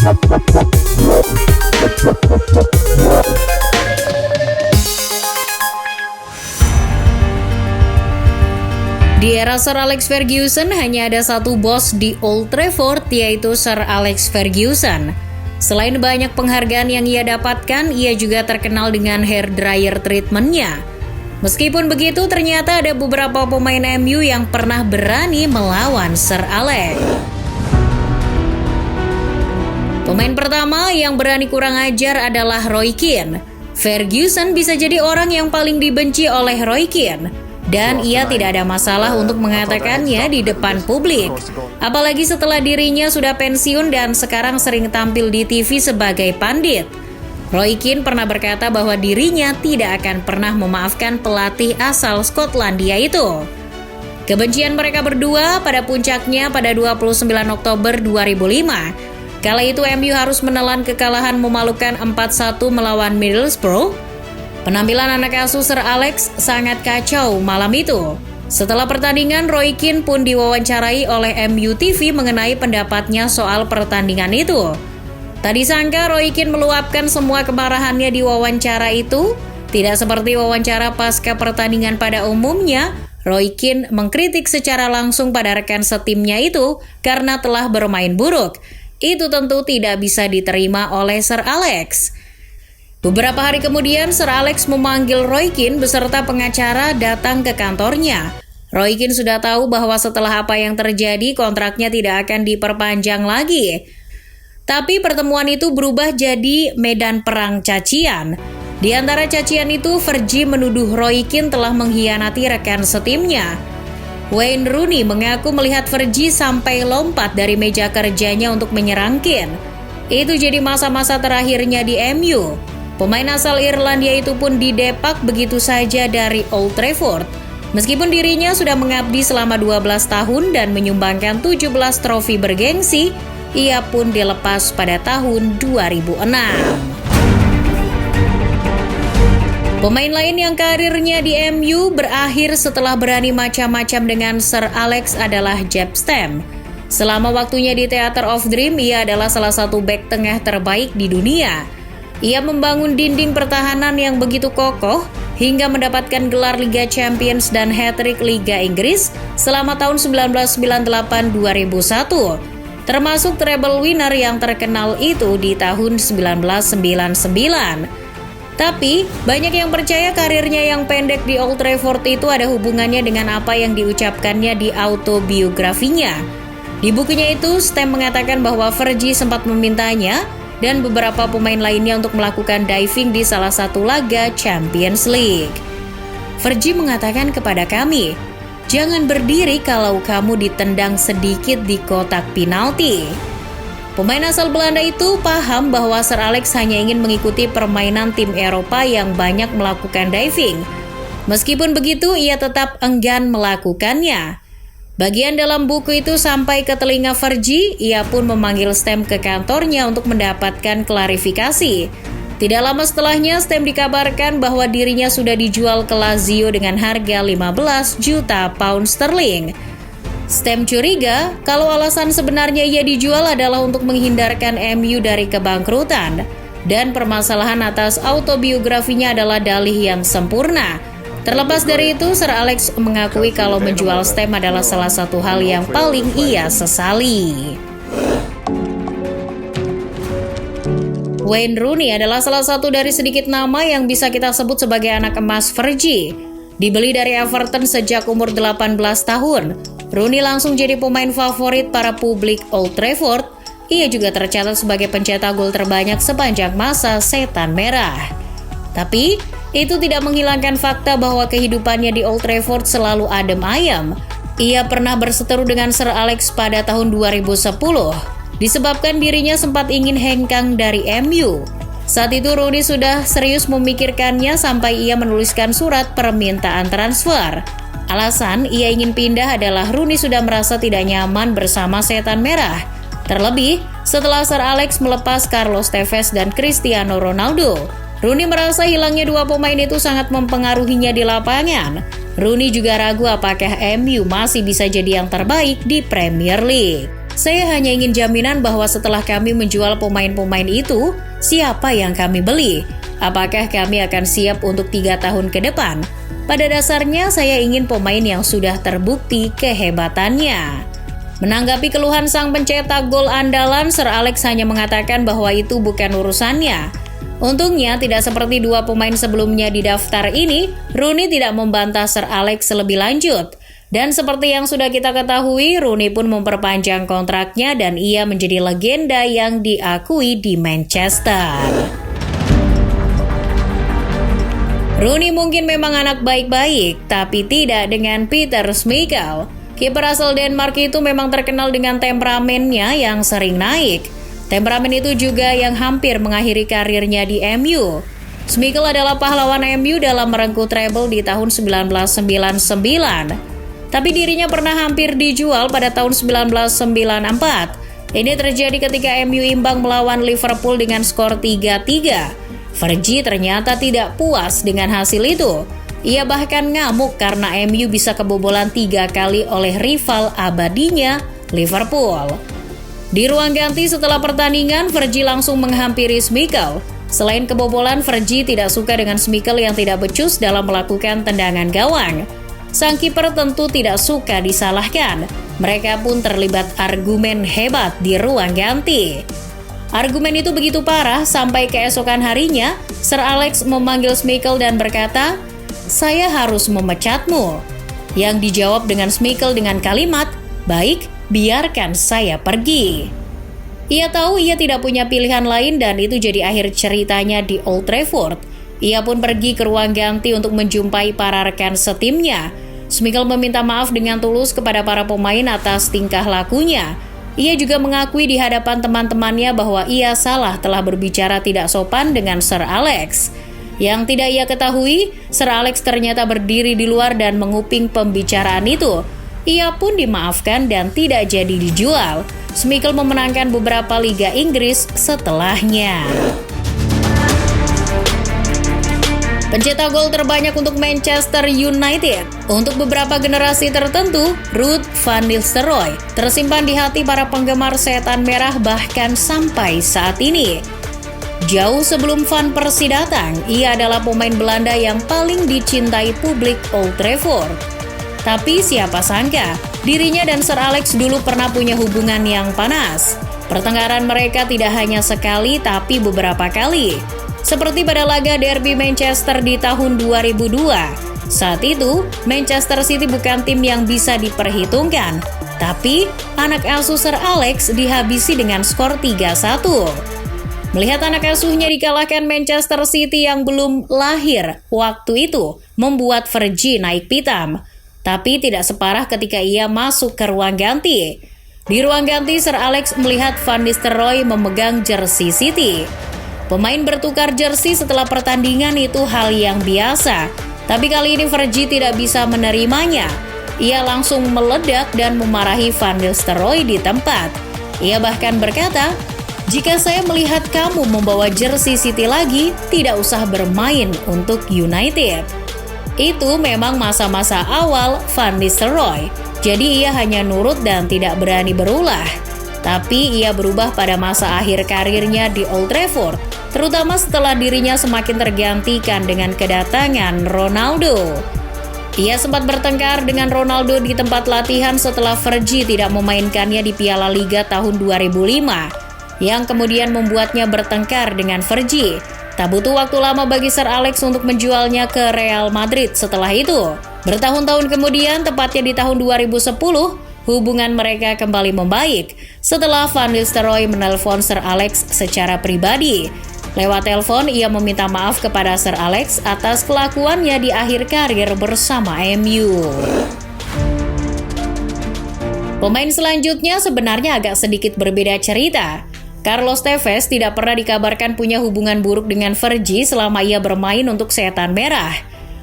Di era Sir Alex Ferguson, hanya ada satu bos di Old Trafford, yaitu Sir Alex Ferguson. Selain banyak penghargaan yang ia dapatkan, ia juga terkenal dengan hair dryer treatment-nya. Meskipun begitu, ternyata ada beberapa pemain MU yang pernah berani melawan Sir Alex. Pemain pertama yang berani kurang ajar adalah Roy Keane. Ferguson bisa jadi orang yang paling dibenci oleh Roy Keane, dan ia tidak ada masalah untuk mengatakannya di depan publik. Apalagi setelah dirinya sudah pensiun dan sekarang sering tampil di TV sebagai pandit. Roy Keane pernah berkata bahwa dirinya tidak akan pernah memaafkan pelatih asal Skotlandia itu. Kebencian mereka berdua pada puncaknya pada 29 Oktober 2005. Kala itu MU harus menelan kekalahan memalukan 4-1 melawan Middlesbrough. Penampilan anak asuh Sir Alex sangat kacau malam itu. Setelah pertandingan, Roy Keane pun diwawancarai oleh MU TV mengenai pendapatnya soal pertandingan itu. Tak disangka Roy Keane meluapkan semua kemarahannya di wawancara itu. Tidak seperti wawancara pasca pertandingan pada umumnya, Roy Keane mengkritik secara langsung pada rekan setimnya itu karena telah bermain buruk. Itu tentu tidak bisa diterima oleh Sir Alex. Beberapa hari kemudian, Sir Alex memanggil Roy Keane beserta pengacara datang ke kantornya. Roy Keane sudah tahu bahwa setelah apa yang terjadi, kontraknya tidak akan diperpanjang lagi. Tapi pertemuan itu berubah jadi medan perang cacian. Di antara cacian itu, Fergie menuduh Roy Keane telah mengkhianati rekan setimnya. Wayne Rooney mengaku melihat Fergie sampai lompat dari meja kerjanya untuk menyerang Keane. Itu jadi masa-masa terakhirnya di MU. Pemain asal Irlandia itu pun didepak begitu saja dari Old Trafford. Meskipun dirinya sudah mengabdi selama 12 tahun dan menyumbangkan 17 trofi bergengsi, ia pun dilepas pada tahun 2006. Pemain lain yang karirnya di MU berakhir setelah berani macam-macam dengan Sir Alex adalah Jaap Stam. Selama waktunya di Theatre of Dream, ia adalah salah satu bek tengah terbaik di dunia. Ia membangun dinding pertahanan yang begitu kokoh hingga mendapatkan gelar Liga Champions dan hat-trick Liga Inggris selama tahun 1998-2001, termasuk treble winner yang terkenal itu di tahun 1999. Tapi, banyak yang percaya karirnya yang pendek di Old Trafford itu ada hubungannya dengan apa yang diucapkannya di autobiografinya. Di bukunya itu, Stam mengatakan bahwa Fergie sempat memintanya dan beberapa pemain lainnya untuk melakukan diving di salah satu laga Champions League. Fergie mengatakan kepada kami, "Jangan berdiri kalau kamu ditendang sedikit di kotak penalti." Pemain asal Belanda itu paham bahwa Sir Alex hanya ingin mengikuti permainan tim Eropa yang banyak melakukan diving. Meskipun begitu, ia tetap enggan melakukannya. Bagian dalam buku itu sampai ke telinga Fergie, ia pun memanggil Stam ke kantornya untuk mendapatkan klarifikasi. Tidak lama setelahnya, Stam dikabarkan bahwa dirinya sudah dijual ke Lazio dengan harga 15 juta pound sterling. Stam curiga kalau alasan sebenarnya ia dijual adalah untuk menghindarkan MU dari kebangkrutan, dan permasalahan atas autobiografinya adalah dalih yang sempurna. Terlepas dari itu, Sir Alex mengakui kalau menjual Stam adalah salah satu hal yang paling ia sesali. Wayne Rooney adalah salah satu dari sedikit nama yang bisa kita sebut sebagai anak emas Fergie. Dibeli dari Everton sejak umur 18 tahun, Rooney langsung jadi pemain favorit para publik Old Trafford. Ia juga tercatat sebagai pencetak gol terbanyak sepanjang masa Setan Merah. Tapi, itu tidak menghilangkan fakta bahwa kehidupannya di Old Trafford selalu adem ayem. Ia pernah berseteru dengan Sir Alex pada tahun 2010, disebabkan dirinya sempat ingin hengkang dari MU. Saat itu Rooney sudah serius memikirkannya sampai ia menuliskan surat permintaan transfer. Alasan ia ingin pindah adalah Rooney sudah merasa tidak nyaman bersama Setan Merah. Terlebih, setelah Sir Alex melepas Carlos Tevez dan Cristiano Ronaldo, Rooney merasa hilangnya dua pemain itu sangat mempengaruhinya di lapangan. Rooney juga ragu apakah MU masih bisa jadi yang terbaik di Premier League. Saya hanya ingin jaminan bahwa setelah kami menjual pemain-pemain itu, siapa yang kami beli? Apakah kami akan siap untuk 3 tahun ke depan? Pada dasarnya saya ingin pemain yang sudah terbukti kehebatannya. Menanggapi keluhan sang pencetak gol andalan, Sir Alex hanya mengatakan bahwa itu bukan urusannya. Untungnya tidak seperti 2 pemain sebelumnya di daftar ini, Rooney tidak membantah Sir Alex lebih lanjut. Dan seperti yang sudah kita ketahui, Rooney pun memperpanjang kontraknya dan ia menjadi legenda yang diakui di Manchester. Rooney mungkin memang anak baik-baik, tapi tidak dengan Peter Schmeichel. Kiper asal Denmark itu memang terkenal dengan temperamennya yang sering naik. Temperamen itu juga yang hampir mengakhiri karirnya di MU. Schmeichel adalah pahlawan MU dalam merengkuh treble di tahun 1999. Tapi dirinya pernah hampir dijual pada tahun 1994. Ini terjadi ketika MU imbang melawan Liverpool dengan skor 3-3. Fergie ternyata tidak puas dengan hasil itu. Ia bahkan ngamuk karena MU bisa kebobolan 3 kali oleh rival abadinya, Liverpool. Di ruang ganti setelah pertandingan, Fergie langsung menghampiri Schmeichel. Selain kebobolan, Fergie tidak suka dengan Schmeichel yang tidak becus dalam melakukan tendangan gawang. Sang kiper tentu tidak suka disalahkan. Mereka pun terlibat argumen hebat di ruang ganti. Argumen itu begitu parah sampai keesokan harinya, Sir Alex memanggil Schmeichel dan berkata, "Saya harus memecatmu." Yang dijawab dengan Schmeichel dengan kalimat, "Baik, biarkan saya pergi." Ia tahu ia tidak punya pilihan lain dan itu jadi akhir ceritanya di Old Trafford. Ia pun pergi ke ruang ganti untuk menjumpai para rekan setimnya. Schmeichel meminta maaf dengan tulus kepada para pemain atas tingkah lakunya. Ia juga mengakui di hadapan teman-temannya bahwa ia salah telah berbicara tidak sopan dengan Sir Alex. Yang tidak ia ketahui, Sir Alex ternyata berdiri di luar dan menguping pembicaraan itu. Ia pun dimaafkan dan tidak jadi dijual. Schmeichel memenangkan beberapa Liga Inggris setelahnya. Pencetak gol terbanyak untuk Manchester United. Untuk beberapa generasi tertentu, Ruud van Nistelrooy tersimpan di hati para penggemar setan merah bahkan sampai saat ini. Jauh sebelum Van Persie datang, ia adalah pemain Belanda yang paling dicintai publik Old Trafford. Tapi siapa sangka, dirinya dan Sir Alex dulu pernah punya hubungan yang panas. Pertengkaran mereka tidak hanya sekali tapi beberapa kali. Seperti pada laga derby Manchester di tahun 2002. Saat itu, Manchester City bukan tim yang bisa diperhitungkan. Tapi, anak asuh Sir Alex dihabisi dengan skor 3-1. Melihat anak asuhnya dikalahkan Manchester City yang belum lahir waktu itu, membuat Fergie naik pitam. Tapi tidak separah ketika ia masuk ke ruang ganti. Di ruang ganti, Sir Alex melihat Van Nistelrooy memegang jersey City. Pemain bertukar jersey setelah pertandingan itu hal yang biasa. Tapi kali ini Fergie tidak bisa menerimanya. Ia langsung meledak dan memarahi Van Nistelrooy di tempat. Ia bahkan berkata, "Jika saya melihat kamu membawa jersey City lagi, tidak usah bermain untuk United." Itu memang masa-masa awal Van Nistelrooy. Jadi ia hanya nurut dan tidak berani berulah. Tapi ia berubah pada masa akhir karirnya di Old Trafford, terutama setelah dirinya semakin tergantikan dengan kedatangan Ronaldo. Ia sempat bertengkar dengan Ronaldo di tempat latihan setelah Fergie tidak memainkannya di Piala Liga tahun 2005, yang kemudian membuatnya bertengkar dengan Fergie. Tak butuh waktu lama bagi Sir Alex untuk menjualnya ke Real Madrid setelah itu. Bertahun-tahun kemudian, tepatnya di tahun 2010, hubungan mereka kembali membaik setelah Van Nistelrooy menelpon Sir Alex secara pribadi. Lewat telepon, ia meminta maaf kepada Sir Alex atas kelakuannya di akhir karir bersama MU. Pemain selanjutnya sebenarnya agak sedikit berbeda cerita. Carlos Tevez tidak pernah dikabarkan punya hubungan buruk dengan Fergie selama ia bermain untuk Setan Merah.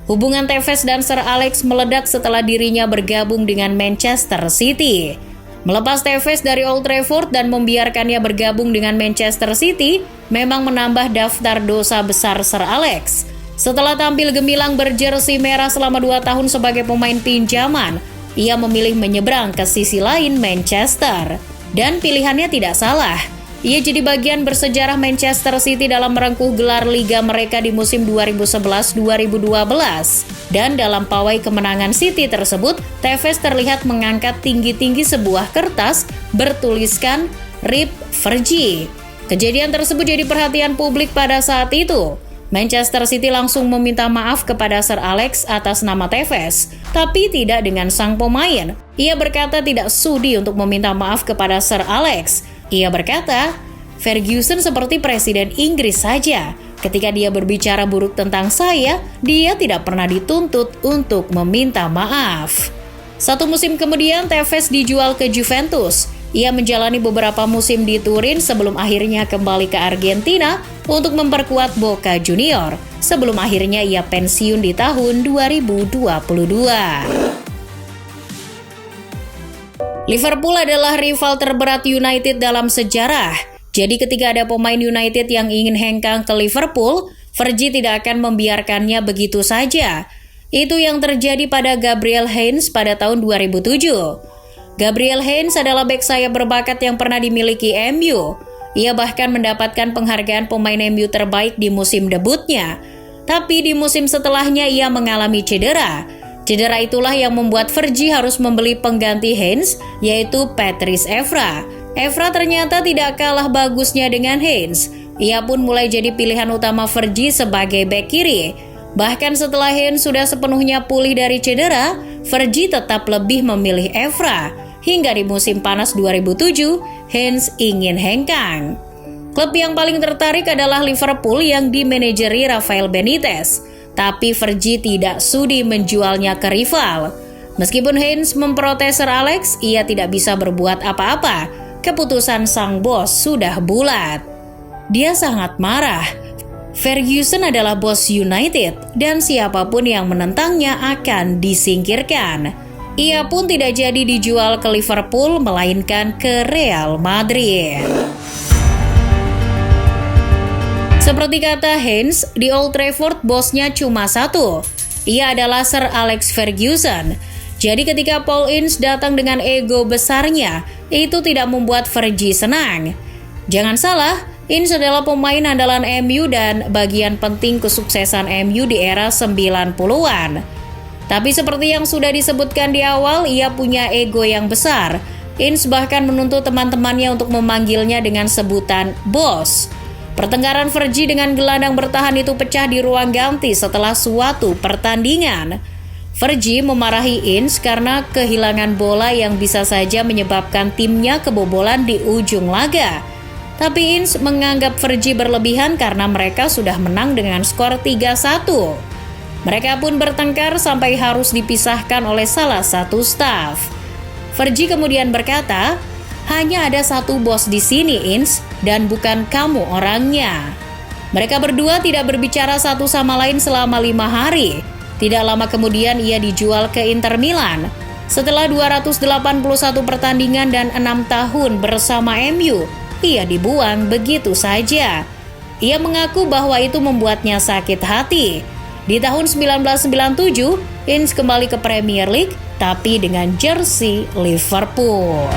Hubungan Tevez dan Sir Alex meledak setelah dirinya bergabung dengan Manchester City. Melepas Tevez dari Old Trafford dan membiarkannya bergabung dengan Manchester City memang menambah daftar dosa besar Sir Alex. Setelah tampil gemilang berjersey merah selama 2 tahun sebagai pemain pinjaman, ia memilih menyeberang ke sisi lain Manchester. Dan pilihannya tidak salah. Ia jadi bagian bersejarah Manchester City dalam merengkuh gelar Liga mereka di musim 2011-2012. Dan dalam pawai kemenangan City tersebut, Tevez terlihat mengangkat tinggi-tinggi sebuah kertas bertuliskan RIP Fergie. Kejadian tersebut jadi perhatian publik pada saat itu. Manchester City langsung meminta maaf kepada Sir Alex atas nama Tevez, tapi tidak dengan sang pemain. Ia berkata tidak sudi untuk meminta maaf kepada Sir Alex. Ia berkata, Ferguson seperti Presiden Inggris saja. Ketika dia berbicara buruk tentang saya, dia tidak pernah dituntut untuk meminta maaf. 1 musim kemudian, Tevez dijual ke Juventus. Ia menjalani beberapa musim di Turin sebelum akhirnya kembali ke Argentina untuk memperkuat Boca Junior. Sebelum akhirnya ia pensiun di tahun 2022. Liverpool adalah rival terberat United dalam sejarah. Jadi ketika ada pemain United yang ingin hengkang ke Liverpool, Fergie tidak akan membiarkannya begitu saja. Itu yang terjadi pada Gabriel Heinze pada tahun 2007. Gabriel Heinze adalah bek sayap berbakat yang pernah dimiliki MU. Ia bahkan mendapatkan penghargaan pemain MU terbaik di musim debutnya. Tapi di musim setelahnya ia mengalami cedera. Cedera itulah yang membuat Fergie harus membeli pengganti Heinze, yaitu Patrice Evra. Evra ternyata tidak kalah bagusnya dengan Heinze. Ia pun mulai jadi pilihan utama Fergie sebagai bek kiri. Bahkan setelah Heinze sudah sepenuhnya pulih dari cedera, Fergie tetap lebih memilih Evra. Hingga di musim panas 2007, Heinze ingin hengkang. Klub yang paling tertarik adalah Liverpool yang dimanajeri Rafael Benitez. Tapi Fergie tidak sudi menjualnya ke rival. Meskipun Heinze memprotes Sir Alex, ia tidak bisa berbuat apa-apa. Keputusan sang bos sudah bulat. Dia sangat marah. Ferguson adalah bos United dan siapapun yang menentangnya akan disingkirkan. Ia pun tidak jadi dijual ke Liverpool melainkan ke Real Madrid. Seperti kata Heinze, di Old Trafford bosnya cuma satu. Ia adalah Sir Alex Ferguson. Jadi ketika Paul Ince datang dengan ego besarnya, itu tidak membuat Fergie senang. Jangan salah, Ince adalah pemain andalan MU dan bagian penting kesuksesan MU di era 90-an. Tapi seperti yang sudah disebutkan di awal, ia punya ego yang besar. Ince bahkan menuntut teman-temannya untuk memanggilnya dengan sebutan bos. Pertengkaran Fergie dengan gelandang bertahan itu pecah di ruang ganti setelah suatu pertandingan. Fergie memarahi Ince karena kehilangan bola yang bisa saja menyebabkan timnya kebobolan di ujung laga. Tapi Ince menganggap Fergie berlebihan karena mereka sudah menang dengan skor 3-1. Mereka pun bertengkar sampai harus dipisahkan oleh salah satu staf. Fergie kemudian berkata, "Hanya ada satu bos di sini, Ince, dan bukan kamu orangnya." Mereka berdua tidak berbicara satu sama lain selama 5 hari. Tidak lama kemudian ia dijual ke Inter Milan. Setelah 281 pertandingan dan 6 tahun bersama MU, ia dibuang begitu saja. Ia mengaku bahwa itu membuatnya sakit hati. Di tahun 1997, Ince kembali ke Premier League, tapi dengan jersey Liverpool.